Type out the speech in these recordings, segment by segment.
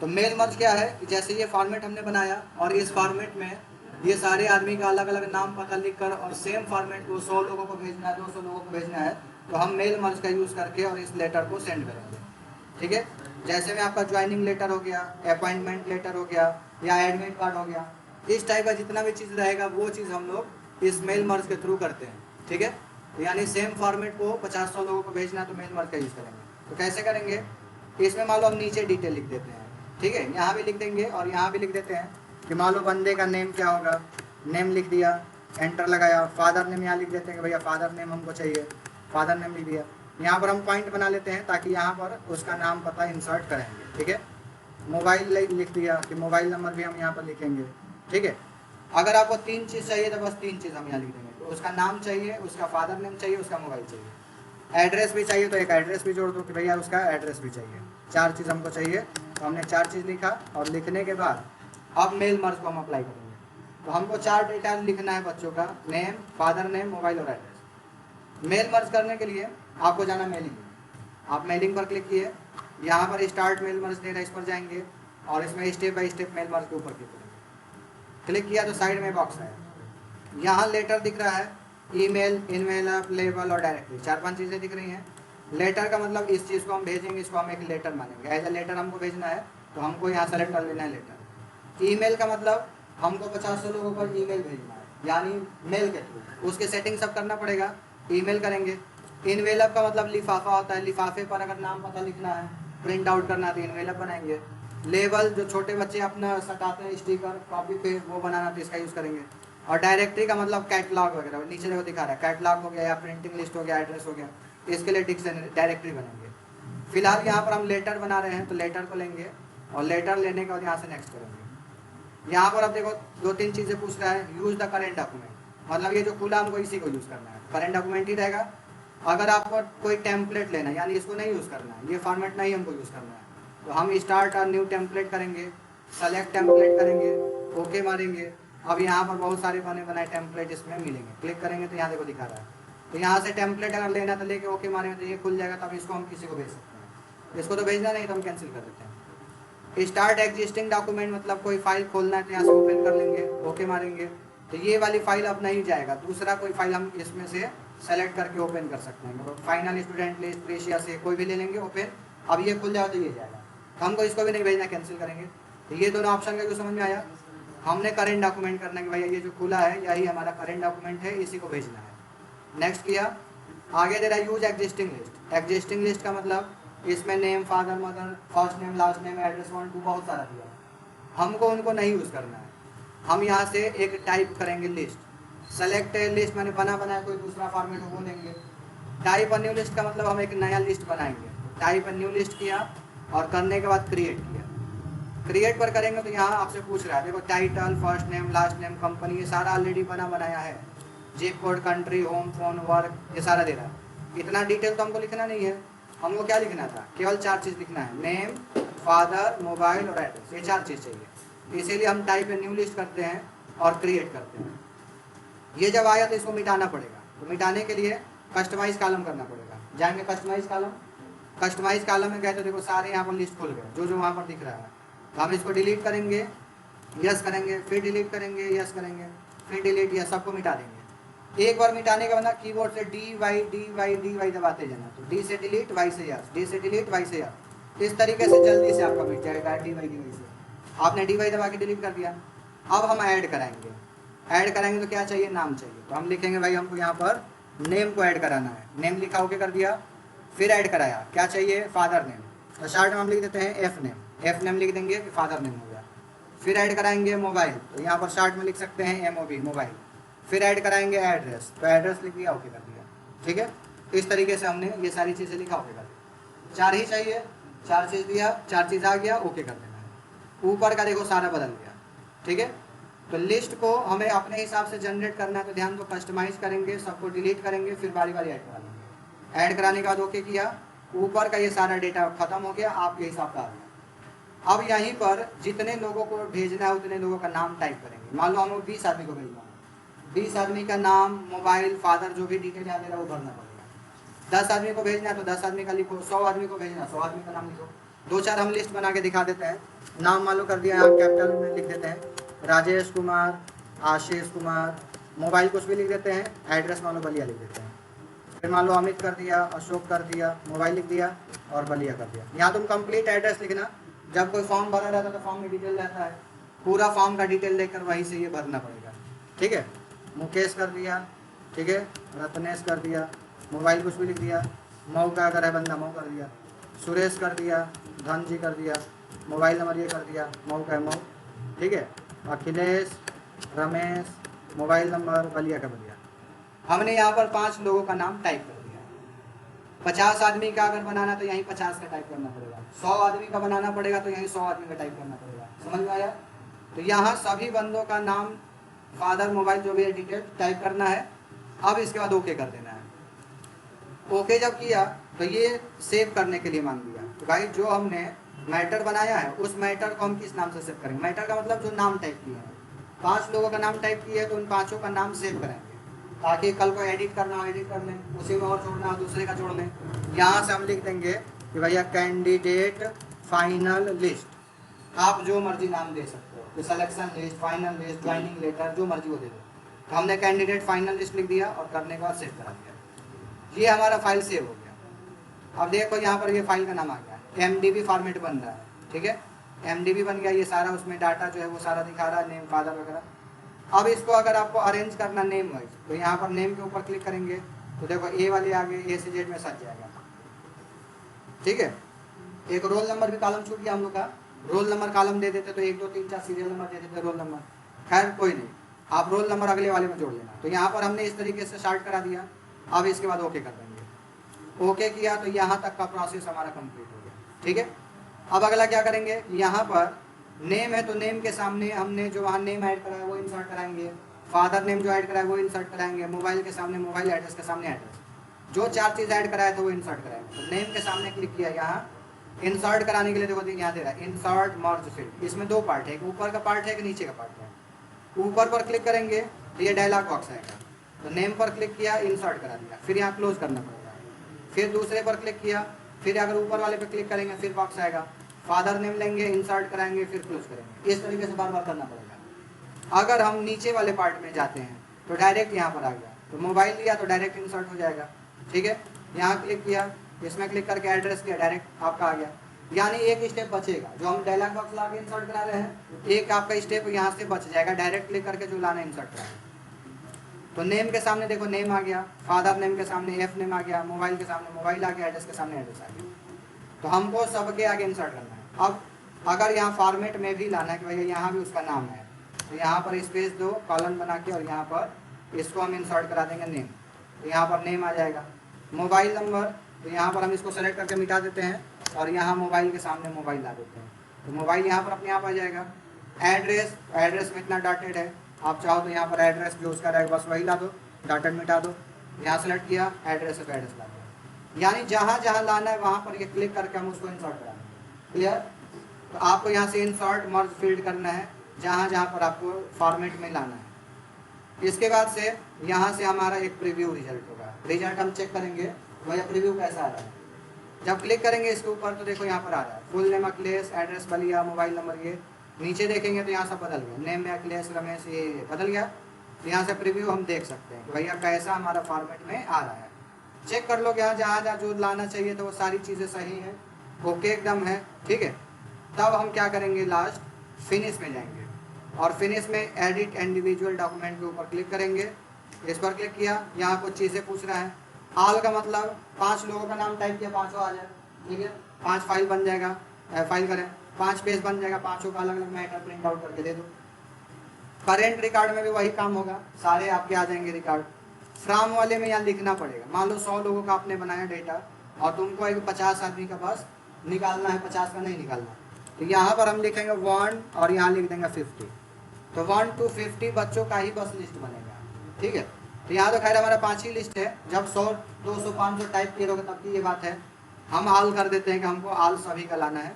तो mail merge क्या है कि जैसे ये फॉर्मेट हमने बनाया और इस फॉर्मेट में ये सारे आदमी का अलग अलग नाम पता लिख कर और सेम फॉर्मेट को 100 लोगों को भेजना है, 200 लोगों को भेजना है, तो हम मेल मर्ज का यूज़ करके और इस लेटर को सेंड करेंगे। ठीक है, जैसे में आपका ज्वाइनिंग लेटर हो गया, अपॉइंटमेंट लेटर हो गया या एडमिट कार्ड हो गया, इस टाइप का जितना भी चीज़ रहेगा वो चीज़ हम लोग इस मेल मर्ज के थ्रू करते हैं। ठीक है, यानी सेम फॉर्मेट को 50-100 लोगों को भेजना है तो मेल मर्ज का यूज़ करेंगे। तो कैसे करेंगे, इसमें मान लो हम नीचे डिटेल लिख देते हैं। ठीक है, यहाँ भी लिख देंगे और यहाँ भी लिख देते हैं कि मान लो बंदे का नेम क्या होगा, नेम लिख दिया, एंटर लगाया, फादर नेम यहाँ लिख देते हैं कि भैया फादर नेम हमको चाहिए, फादर नेम लिख दिया। यहाँ पर हम पॉइंट बना लेते हैं ताकि यहाँ पर उसका नाम पता इंसर्ट करेंगे। ठीक है, मोबाइल लिख दिया कि मोबाइल नंबर भी हम यहाँ पर लिखेंगे। ठीक है, अगर आपको 3 चीज़ चाहिए तो बस 3 चीज़ हम यहाँ लिख देंगे, तो उसका नाम चाहिए, उसका फादर नेम चाहिए, उसका मोबाइल चाहिए, एड्रेस भी चाहिए तो एक एड्रेस भी जोड़ दो कि भैया उसका एड्रेस भी चाहिए। 4 चीज़ हमको चाहिए, तो हमने 4 चीज़ लिखा और लिखने के बाद अब मेल मर्ज को हम अप्लाई करेंगे। तो हमको 4 डेटा लिखना है बच्चों का, नेम, फादर नेम, मोबाइल और एड्रेस। मेल मर्ज करने के लिए आपको जाना मेलिंग, आप मेलिंग पर क्लिक किए, यहाँ पर स्टार्ट मेल मर्ज दे रहा है, इस पर जाएंगे और इसमें step by step mail merge के ऊपर क्लिक करेंगे। क्लिक किया तो साइड में बॉक्स है, यहाँ लेटर दिख रहा है, ईमेल, इनवेलप, लेबल और डायरेक्टरी, 4-5 चीज़ें दिख रही हैं। लेटर का मतलब इस चीज़ को हम भेजेंगे, इसको हम एक लेटर मानेंगे, एज ए लेटर हमको भेजना है तो हमको यहाँ सेलेक्ट कर लेना है लेटर। ईमेल का मतलब हमको 50-100 लोगों पर ईमेल भेजना है, यानी मेल के थ्रू, उसके सेटिंग सब करना पड़ेगा, ईमेल करेंगे। इनवेलप का मतलब लिफाफा होता है, लिफाफे पर अगर नाम पता लिखना है, प्रिंट आउट करना है तो इनवेलप बनाएंगे। लेबल जो छोटे बच्चे अपना सटाते हैं स्टिकर कॉपी पे, वो बनाना तो इसका यूज़ करेंगे। और डायरेक्टरी का मतलब कैटलॉग वगैरह, नीचे देखो दिखा रहा है, कैटलॉग हो गया या प्रिंटिंग लिस्ट हो गया, एड्रेस हो गया, इसके लिए डायरेक्टरी बनेंगे। फिलहाल यहाँ पर हम लेटर बना रहे हैं तो लेटर को लेंगे और लेटर लेने के बाद यहाँ से नेक्स्ट करेंगे। यहाँ पर अब देखो 2-3 चीज़ें पूछ रहा है, यूज़ द करेंट डॉक्यूमेंट, मतलब ये जो खुला हमको इसी को यूज़ करना है, करेंट डॉक्यूमेंट ही रहेगा। अगर आपको कोई टेम्पलेट लेना है, यानी इसको नहीं यूज़ करना है, ये फॉर्मेट नहीं हमको यूज़ करना है, तो हम स्टार्ट और न्यू टेम्पलेट करेंगे, सेलेक्ट टेम्पलेट करेंगे, ओके मारेंगे। अब यहाँ पर बहुत सारे बने बनाए टेम्पलेट इसमें मिलेंगे, क्लिक करेंगे तो यहाँ देखो दिखा रहा है, तो यहाँ से टेम्पलेट अगर लेना तो लेके ओके मारेंगे तो ये खुल जाएगा, तब इसको हम किसी को भेज सकते हैं। इसको तो भेजना नहीं तो हम कैंसिल कर देते हैं। स्टार्ट एग्जिस्टिंग डॉक्यूमेंट मतलब कोई फाइल खोलना है तो यहाँ से ओपन कर लेंगे, ओके मारेंगे, तो ये वाली फाइल अब नहीं जाएगा, दूसरा कोई फाइल हम इसमें से सेलेक्ट करके ओपन कर सकते हैं। फाइनल स्टूडेंट लिस्ट, प्रेशिया से कोई भी ले लेंगे ओपन, अब ये खुल जाए तो ये जाएगा, तो हमको इसको भी नहीं भेजना, कैंसिल करेंगे। तो ये दोनों ऑप्शन का जो समझ में आया, हमने करेंट डॉक्यूमेंट करना है, भैया ये जो खुला है यही हमारा करेंट डॉक्यूमेंट है, इसी को भेजना है। नेक्स्ट किया, आगे दे रहा है use existing list. Existing list का मतलब इसमें name, father, mother, first name, last name, address, 1 2 बहुत सारा दिया, हमको उनको नहीं यूज़ करना है। हम यहाँ से एक टाइप करेंगे लिस्ट, सेलेक्ट लिस्ट मैंने बनाया कोई दूसरा फॉर्मेट हो वो लेंगे। टाइप अ न्यू लिस्ट का मतलब हम एक नया लिस्ट बनाएंगे, टाइप अ न्यू लिस्ट किया और करने के बाद क्रिएट किया। क्रिएट पर करेंगे तो यहाँ आपसे पूछ रहा है, देखो title, first name, last name, company, ये सारा ऑलरेडी बनाया है, zip code, country, home, phone, work, ये सारा दे रहा है। इतना डिटेल तो हमको लिखना नहीं है, हमको क्या लिखना था, केवल 4 चीज़ लिखना है, नेम, फादर, मोबाइल और एड्रेस, ये 4 चीज़ चाहिए। इसीलिए हम टाइप ए न्यू लिस्ट करते हैं और क्रिएट करते हैं। ये जब आया तो इसको मिटाना पड़ेगा, तो मिटाने के लिए कस्टमाइज कॉलम करना पड़ेगा। जाएंगे कस्टमाइज कॉलम, कस्टमाइज कॉलम में गए तो देखो सारे यहाँ पर लिस्ट खुल गए, जो जो वहाँ पर दिख रहा है। तो हम इसको डिलीट करेंगे, यस करेंगे, फिर डिलीट करेंगे, यस करेंगे, फिर डिलीट, यस, सबको मिटा देंगे। एक बार मिटाने के बाद कीबोर्ड से dy दबाते जाना, तो डी से डिलीट, वाई से यस, डी से डिलीट, वाई से यस, इस तरीके से जल्दी से आपका मिट जाएगा dy से। आपने dy दबा के डिलीट कर दिया। अब हम ऐड कराएंगे, ऐड कराएंगे तो क्या चाहिए, नाम चाहिए, तो हम लिखेंगे भाई हमको यहाँ पर नेम को ऐड कराना है, नेम लिखा ओके कर दिया, फिर ऐड कराया, क्या चाहिए, फादर नेम, तो शार्ट में हम लिख देते हैं एफ नेम लिख देंगे कि फादर नेम हो गया। फिर ऐड कराएंगे मोबाइल, तो यहाँ पर शार्ट में लिख सकते हैं MOB मोबाइल। फिर ऐड कराएंगे एड्रेस, तो एड्रेस लिख दिया, ओके कर दिया। ठीक है, तो इस तरीके से हमने ये सारी चीज़ें लिखा, ओके कर दिया। 4 ही चाहिए, 4 चीज़ दिया, 4 चीज़ आ गया, ओके कर देना है। ऊपर का देखो सारा बदल गया। ठीक है, तो लिस्ट को हमें अपने हिसाब से जनरेट करना है, तो ध्यान को कस्टमाइज करेंगे, सबको डिलीट करेंगे, फिर बारी बारी ऐड करा लेंगे। ऐड कराने के बाद ओके किया, ऊपर का ये सारा डेटा खत्म हो गया, आपके हिसाब का आ गया। अब यहीं पर जितने लोगों को भेजना है उतने लोगों का नाम टाइप करेंगे। मान लो हम 20 आदमी को भेजना है, 20 आदमी का नाम, मोबाइल, फादर, जो भी डिटेल यहाँ वो भरना पड़ेगा। 10 आदमी को भेजना है तो 10 आदमी का लिखो, 100 आदमी को भेजना 100 आदमी का नाम लिखो। दो चार हम लिस्ट बना के दिखा देते हैं। नाम मान लो कर दिया, यहाँ कैपिटल में लिख देते हैं राजेश कुमार, आशीष कुमार, मोबाइल कुछ भी लिख देते हैं, एड्रेस मान लो बलिया लिख देते हैं। फिर मान लो अमित कर दिया, अशोक कर दिया, मोबाइल लिख दिया और बलिया कर दिया। यहाँ तुम कंप्लीट एड्रेस लिखना। जब कोई फॉर्म भरा रहता है तो फॉर्म में डिटेल रहता है, पूरा फॉर्म का डिटेल लेकर वहीं से ये भरना पड़ेगा। ठीक है, मुकेश कर दिया, ठीक है, रत्नेश कर दिया, मोबाइल कुछ भी लिख दिया, मऊ का अगर है बंदा मऊ कर दिया, सुरेश कर दिया, धन जी कर दिया, मोबाइल नंबर ये कर दिया, मऊ का है मऊ, ठीक है, अखिलेश, रमेश, मोबाइल नंबर बलिया का बलिया। हमने यहाँ पर 5 लोगों का नाम टाइप कर दिया। 50 आदमी का अगर बनाना तो यहीं 50 का टाइप करना पड़ेगा, 100 आदमी का बनाना पड़ेगा तो यहीं 100 आदमी का टाइप करना पड़ेगा। समझ में आया? तो यहाँ सभी बंदों का नाम, फादर, मोबाइल, जो भी है डिटेल टाइप करना है। अब इसके बाद ओके कर देना है। ओके जब किया तो ये सेव करने के लिए मांग दिया। तो भाई जो हमने मैटर बनाया है उस मैटर को हम किस नाम से सेव करेंगे? मैटर का मतलब जो नाम टाइप किए हैं, 5 लोगों का नाम टाइप किए हैं तो उन 5 का नाम सेव करेंगे ताकि कल को एडिट करना हो एडिट कर लें, उसी में और जोड़ना हो दूसरे का जोड़ लें। यहाँ से हम लिख देंगे कि भैया कैंडिडेट फाइनल लिस्ट। आप जो मर्जी नाम दे सकते हो, selection list, final list, joining letter, जो मर्जी वो दे दो। तो हमने कैंडिडेट फाइनल लिस्ट लिख दिया और करने के बाद सेव करा दिया। ये हमारा फाइल सेव हो गया। अब देखो यहाँ पर ये फाइल का नाम आ गया, MDB फॉर्मेट बन रहा है। ठीक है, MDB बन गया, ये सारा उसमें डाटा जो है वो सारा दिखा रहा है, नेम, फादर वगैरह। अब इसको अगर आपको अरेंज करना नेम वाइज तो यहाँ पर नेम के ऊपर क्लिक करेंगे तो देखो ए वाले आगे A से Z में सज जाएगा। ठीक है, एक रोल नंबर भी कॉलम छूट गया हम लोग का। रोल नंबर कॉलम दे देते तो 1 2 3 4 सीरियल नंबर दे देते रोल नंबर। खैर कोई नहीं, आप रोल नंबर अगले वाले में जोड़ लेना। तो यहाँ पर हमने इस तरीके से स्टार्ट करा दिया। अब इसके बाद ओके कर देंगे। ओके किया तो यहाँ तक का प्रोसेस हमारा कंप्लीट हो गया। ठीक है, अब अगला क्या करेंगे, यहाँ पर नेम है तो नेम के सामने हमने जो वहाँ नेम ऐड करा है वो इंसर्ट कराएंगे, फादर नेम जो ऐड करा है वो इंसर्ट कराएंगे, मोबाइल के सामने मोबाइल, एड्रेस के सामने एड्रेस, जो 4 चीज़ ऐड कराया था वो इंसर्ट कराएंगे। तो नेम के सामने क्लिक किया, यहाँ इंसर्ट कराने के लिए देखो यहाँ दे रहा है इंसर्ट मर्ज फील्ड। इसमें 2 पार्ट है, एक ऊपर का पार्ट है, एक नीचे का पार्ट है। ऊपर पर क्लिक करेंगे तो ये डायलॉग बॉक्स आएगा। तो नेम पर क्लिक किया, इंसर्ट करा दिया, फिर यहाँ क्लोज करना पड़ेगा। फिर दूसरे पर क्लिक किया, फिर अगर ऊपर वाले पर क्लिक करेंगे फिर बॉक्स आएगा, फादर नेम लेंगे, इंसर्ट कराएंगे, फिर क्लोज करेंगे। इस तरीके से बार बार करना पड़ेगा। अगर हम नीचे वाले पार्ट में जाते हैं तो डायरेक्ट यहाँ पर आ गया, तो मोबाइल लिया तो डायरेक्ट इंसर्ट हो जाएगा। ठीक है, यहाँ क्लिक किया, इसमें क्लिक करके एड्रेस किया, डायरेक्ट आपका आ गया। यानी एक स्टेप बचेगा, जो हम डायलॉग बॉक्स ला के इंसर्ट करा रहे हैं, एक आपका स्टेप यहाँ से बच जाएगा, डायरेक्ट क्लिक करके जो लाना इंसर्ट करा। तो नेम के सामने देखो नेम आ गया, फादर नेम के सामने F नेम आ गया, मोबाइल के सामने मोबाइल आ गया, एड्रेस के सामने एड्रेस आ गया। तो हमको सबके आगे इंसर्ट करना है। अब अगर यहाँ फॉर्मेट में भी लाना है कि भैया यहाँ भी उसका नाम है, तो यहाँ पर स्पेस दो, कॉलन बना के, और यहाँ पर इसको हम इंसर्ट करा देंगे नेम। तो यहाँ पर नेम आ जाएगा। मोबाइल नंबर, तो यहाँ पर हम इसको सेलेक्ट करके मिटा देते हैं और यहाँ मोबाइल के सामने मोबाइल ला देते हैं, तो मोबाइल यहाँ पर अपने आप आ जाएगा। एड्रेस, एड्रेस में इतना डाटेड है, आप चाहो तो यहाँ पर एड्रेस जो उसका रहेगा बस वही ला दो, डाटेड मिटा दो। यहाँ सेलेक्ट किया, एड्रेस पे एड्रेस ला दो। यानी जहाँ जहाँ लाना है वहाँ पर ये क्लिक करके हम उसको इंसर्ट कराएंगे। क्लियर? तो आपको यहाँ से इंसर्ट मर्ज फील्ड करना है जहाँ जहाँ पर आपको फॉर्मेट में लाना है। इसके बाद से यहाँ से हमारा एक प्रीव्यू रिजल्ट होगा। रिजल्ट हम चेक करेंगे भैया प्रीव्यू कैसा आ रहा है। जब क्लिक करेंगे इसके ऊपर तो देखो यहाँ पर आ रहा है full name Akhilesh, address Ballia, mobile number ये। नीचे देखेंगे तो यहाँ सब बदल गया, नेम में अखिलेश, रमेश, ये बदल गया। तो यहाँ से प्रीव्यू हम देख सकते हैं भैया कैसा हमारा फॉर्मेट में आ रहा है। चेक कर लो कि यहाँ जहाँ जहाँ जो लाना चाहिए तो वो सारी चीज़ें सही हैं, ओके एकदम है। ठीक है, तब हम क्या करेंगे, लास्ट फिनिश में जाएंगे और फिनिश में एडिट इंडिविजुअल डॉक्यूमेंट के ऊपर क्लिक करेंगे। इस पर क्लिक किया, यहाँ कुछ चीज़ें पूछ रहा है। ऑल का मतलब 5 लोगों का नाम टाइप किया, 5 आ जाए। ठीक है, 5 फाइल बन जाएगा, फाइल करें 5 पेज बन जाएगा, 5 का अलग अलग मैटर प्रिंट आउट करके दे दो। करेंट रिकॉर्ड में भी वही काम होगा, सारे आपके आ जाएंगे रिकॉर्ड। फ्राम वाले में यहाँ लिखना पड़ेगा। मान लो 100 लोगों का आपने बनाया डेटा और तुमको एक 50 आदमी का बस निकालना है, 50 का नहीं निकालना। तो यहाँ पर हम लिखेंगे 1 और यहाँ लिख देंगे 50। तो 1 to 50 बच्चों का ही बस लिस्ट बनेगा। ठीक है, तो यहाँ तो खैर हमारा 5 ही लिस्ट है। जब 100 200 500 टाइप किए होगा तब की ये बात है। हम आल कर देते हैं कि हमको आल सभी का लाना है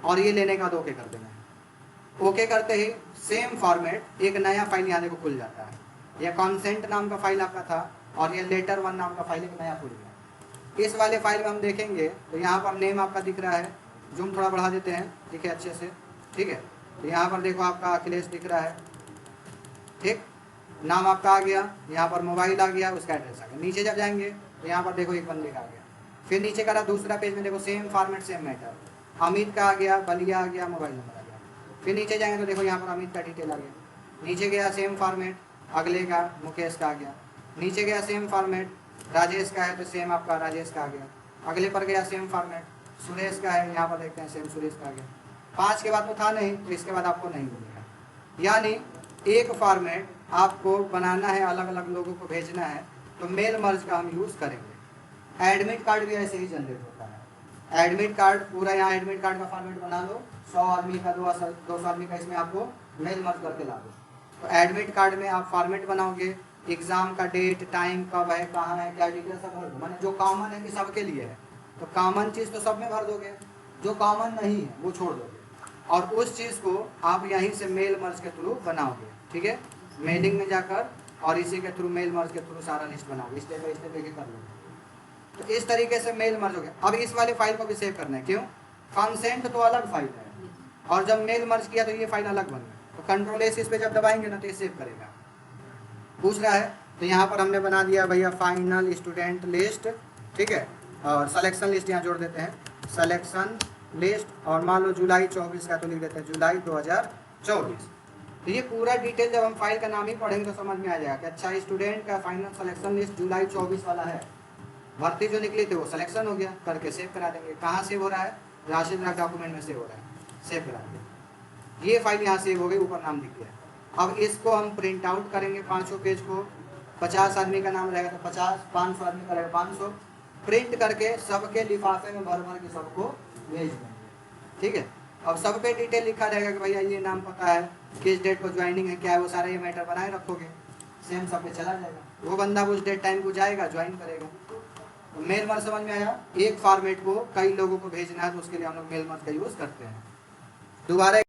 और ये लेने के बाद ओके कर देना है। ओके करते ही सेम फॉर्मेट एक नया फाइल यहाँ देखो खुल जाता है। यह कॉन्सेंट नाम का फाइल आपका था और ये लेटर 1 नाम का फाइल एक नया खुल गया। इस वाले फाइल में हम देखेंगे तो यहाँ पर नेम आपका दिख रहा है, जूम थोड़ा बढ़ा देते हैं, ठीक है, अच्छे से, ठीक है। तो यहाँ पर देखो आपका अखिलेश दिख रहा है, ठीक, नाम आपका आ गया, यहाँ पर मोबाइल आ गया, उसका एड्रेस आ गया। नीचे जब जाएंगे तो यहाँ पर देखो एक बंदे का आ गया, फिर नीचे का दूसरा पेज में देखो same format same matter, Amit का आ गया, बलिया आ गया, मोबाइल नंबर आ गया। फिर नीचे जाएंगे तो देखो यहाँ पर अमित का डिटेल आ गया, नीचे गया सेम फॉर्मेट, अगले का मुकेश का आ गया, नीचे गया सेम फॉर्मेट, राजेश का है तो सेम आपका राजेश का आ गया, अगले पर गया सेम फॉर्मेट, सुरेश का है, यहाँ पर देखते हैं सेम सुरेश का आ गया। 5 के बाद तो था नहीं, तो इसके बाद आपको नहीं मिलेगा। यानी एक फॉर्मेट आपको बनाना है, अलग अलग लोगों को भेजना है, तो मेल मर्ज का हम यूज़ करेंगे। एडमिट कार्ड भी ऐसे ही जनरेट होता है। एडमिट कार्ड पूरा, यहाँ एडमिट कार्ड का फॉर्मेट बना लो, 100 आदमी का, 200 आदमी का, इसमें आपको मेल मर्ज करके ला दो। तो एडमिट कार्ड में आप फॉर्मेट बनाओगे, एग्ज़ाम का डेट, टाइम कब है, कहाँ है, क्या डिटेल सब भर दो। मैंने जो कॉमन है कि सबके लिए है, तो कॉमन चीज़ तो सब में भर दोगे, जो कॉमन नहीं है वो छोड़ दोगे, और उस चीज़ को आप यहीं से मेल मर्ज के थ्रू बनाओगे, ठीक है। मेलिंग में जाकर और इसी के थ्रू मेल मर्ज के थ्रू सारा लिस्ट बनाओगे, स्टेप बाई स्टेप लेके कर लोगे। तो इस तरीके से मेल मर्ज हो गया। अब इस वाले फाइल को भी सेव करना है, क्यों, कंसेंट तो अलग फाइल है, और जब मेल मर्ज किया तो ये फाइल अलग बन गया। तो कंट्रोल एस इस पे जब दबाएंगे ना तो ये सेव करेगा। पूछ रहा है तो यहाँ पर हमने बना दिया भैया फाइनल स्टूडेंट लिस्ट, ठीक है, और सिलेक्शन लिस्ट यहाँ जोड़ देते हैं, सिलेक्शन लिस्ट, और मान लो जुलाई 24 का तो लिख देते हैं जुलाई 2024। तो ये पूरा डिटेल जब हम फाइल का नाम ही पढ़ेंगे तो समझ में आ जाएगा कि अच्छा स्टूडेंट का फाइनल सिलेक्शन लिस्ट जुलाई 24 वाला है, भर्ती जो निकली थी वो सिलेक्शन हो गया, करके सेव करा देंगे। कहाँ सेव हो रहा है, राशिद नाग डॉक्यूमेंट में सेव हो रहा है, सेव करा देंगे। ये फाइल यहाँ सेव हो गई, ऊपर नाम दिख गया। अब इसको हम प्रिंट आउट करेंगे, 500 पेज को, 50 आदमी का नाम रहेगा तो 50, 500 आदमी का रहेगा 500, प्रिंट करके सबके लिफाफे में भर भर के सबको भेज देंगे, ठीक है। अब सब पे डिटेल लिखा रहेगा कि भैया ये नाम पता है, किस डेट को ज्वाइनिंग है, क्या है, वो सारा ये मैटर बनाए रखोगे, सेम सब पे चला जाएगा। वो बंदा उस डेट टाइम को जाएगा, ज्वाइन करेगा। तो मेल मर्ज समझ में आया। एक फॉर्मेट को कई लोगों को भेजना है तो उसके लिए हम लोग मेल मर्ज का यूज़ करते हैं। दोबारा